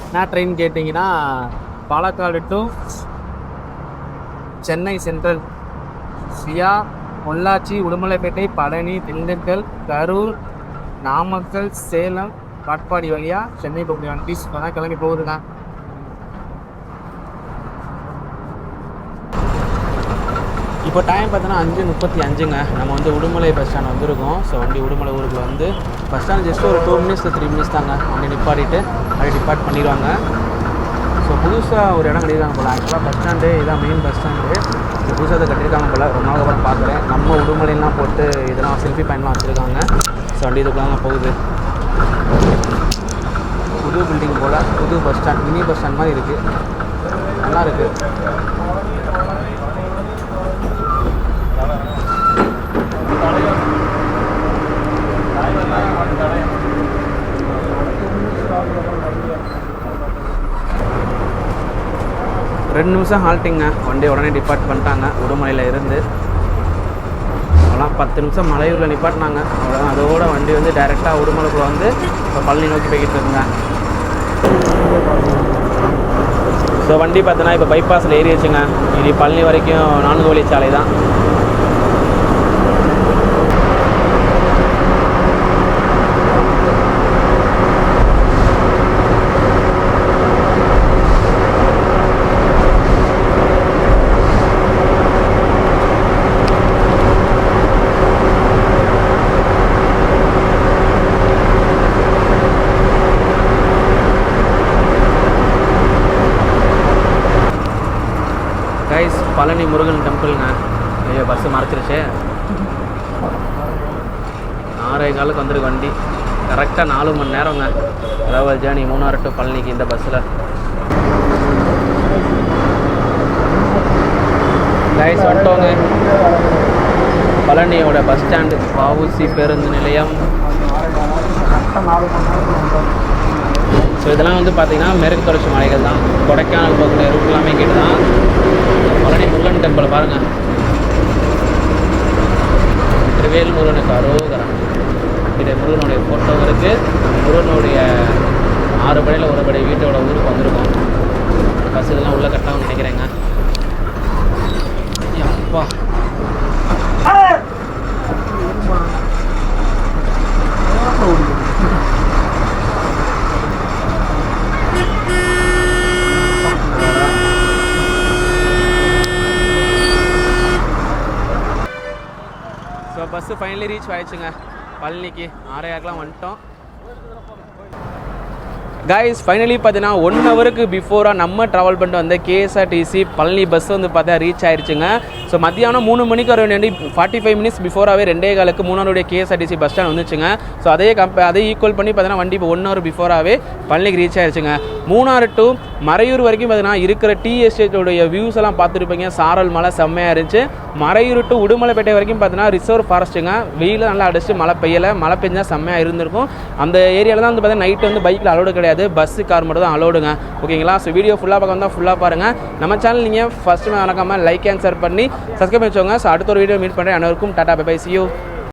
என்ன ட்ரெயின் கேட்டிங்கன்னா பாலக்காடு டு சென்னை சென்ட்ரல், சியா, பொள்ளாச்சி, உடுமலைப்பேட்டை, பழனி, திண்டுக்கல், கரூர், நாமக்கல், சேலம், காட்பாடி வழியாக சென்னை போகக்கூடிய வண்டி இப்போ தான் கிளம்பி போகுதுங்க. இப்போ டைம் பார்த்தோன்னா 5:35ங்க. நம்ம வந்து உடுமலை பஸ் ஸ்டாண்ட் வந்துருக்கோம். ஸோ வண்டி உடுமலை ஊருக்கு வந்து பஸ் ஸ்டாண்ட் ஜஸ்ட் ஒரு 2 மினிட்ஸ் 3 மினிட்ஸ் தாங்க. வண்டி நிப்பாட்டிட்டு அப்படி டிபார்ட் பண்ணிடுவாங்க. ஸோ புதுசாக ஒரு இடம் கட்டியிருக்காங்க போல். ஆக்சுவலாக பஸ் ஸ்டாண்டு இதான் மெயின் பஸ் ஸ்டாண்டு. இது புதுசாக அதை கட்டியிருக்காங்க போல். ரொம்ப நாள் அப்புறம் பார்க்குறேன். நம்ம உடுமலைலாம் போட்டு இதெல்லாம் செல்ஃபி பாயிண்ட்லாம் வச்சுருக்காங்க. ஸோ வண்டி இதுக்குலாம் போகுது. புது பில்டிங் போல், புது bus stand, mini bus stand மாதிரி இருக்குது. நல்லா இருக்குது. ரெண்டு நிமிஷம் ஹால்ட்டிங்க. வண்டி உடனே டிபார்ட் பண்ணிட்டாங்க உடுமலையில் இருந்து. அதெல்லாம் 10 நிமிஷம் மலையூரில் நிப்பாட்டினாங்க. அவ்வளோதான். அதோட வண்டி வந்து டைரெக்டாக உடுமலைக்குள்ளே வந்து இப்போ பழனி நோக்கி போய்கிட்டு இருக்குங்க. ஸோ வண்டி பார்த்தோன்னா இப்போ பைபாஸில் ஏறி வச்சுங்க. இது பழனி வரைக்கும் 4 வழி சாலை தான். கைஸ், பழனி முருகன் டெம்பிள்ங்க. ஐயோ, பஸ்ஸு மறைச்சிருச்சு. 6:15 வந்துருக்கு வண்டி. கரெக்டாக 4 மணி நேரங்க ட்ராவல் ஜேர்னி மூணாறு டு பழனிக்கு இந்த பஸ்ஸில். கைஸ் வந்துட்டோங்க. பழனியோட பஸ் ஸ்டாண்டு, வஉசி பேருந்து நிலையம். ஸோ இதெல்லாம் வந்து பார்த்திங்கன்னா மேற்கு தொடர்ச்சி மலைகள் தான். கொடைக்கானல் போகிற ரூட் எல்லாமே கேட்டு தான். பழனி முருகன் டெம்பிள் பாருங்கள். திருவேல் முருகனுக்கு அரோகரம். இது முருகனுடைய ஃபோட்டோ இருக்குது. முருகனுடைய 6 படியில் ஒரு படி வீட்டோட ஊருக்கு வந்திருக்கோம். பஸ் இதெல்லாம் உள்ளே கட்டாமல் நினைக்கிறேங்க. அப்பா ஸோ பஸ்ஸு ஃபைனலி ரீச் ஆகிடுச்சுங்க பழனிக்கு. 6:30 வந்துட்டோம். கைஸ் ஃபைனலி பார்த்தீங்கன்னா 1 ஹவருக்கு பிஃபோராக நம்ம ட்ராவல் பண்ணிட்டு வந்த கேஎஸ்ஆர்டிசி பழனி பஸ் வந்து பார்த்தா ரீச் ஆயிடுச்சுங்க. ஸோ மத்தியானம் 3 மணிக்கு வர வேண்டிய 45 மினிட்ஸ் பிஃபோராகவே 2:15 மூணாருடைய கேஎஸ்ஆர்டிசி பஸ் ஸ்டாண்ட் வந்துச்சுங்க. ஸோ அதே ஈக்குவல் பண்ணி பார்த்தீங்கன்னா வண்டி இப்போ 1 ஹவர் பிஃபோராகவே பழனிக்கு ரீச் ஆயிடுச்சுங்க. மூணாறு டு மறையூர் வரைக்கும் பார்த்தீங்கன்னா இருக்கிற டீ எஸ்டேட்டோடைய வியூஸ் எல்லாம் பார்த்துருப்பீங்க. சாரல் மலை செம்மையாக இருந்துச்சு. மறையூர் டு உடுமலைப்பேட்டை வரைக்கும் பார்த்தீங்கன்னா ரிசர்வ் ஃபாரஸ்ட்டுங்க. வெயில் நல்லா அடிச்சு மழை பெய்யலை. மழை பெஞ்சால் செம்மையாக இருந்திருக்கும். அந்த ஏரியாவில் தான் வந்து பார்த்தீங்கன்னா நைட்டு வந்து பைக்கில் அலோடு கிடையாது, பஸ்ஸு கார் மட்டும் தான் அலோடுங்க. ஓகேங்களா? ஸோ வீடியோ ஃபுல்லாக பார்க்க வந்தால் ஃபுல்லாக பாருங்கள். நம்ம சேனல் நீங்கள் ஃபஸ்ட்டு மறக்காமல் லைக் அண்ட் ஷேர் பண்ணி சப்ஸ்கிரைப் பண்ணி வச்சுக்கோங்க. ஸோ அடுத்த ஒரு வீடியோ மீட் பண்ணுறேன். அனைவருக்கும் tata bye bye, see you.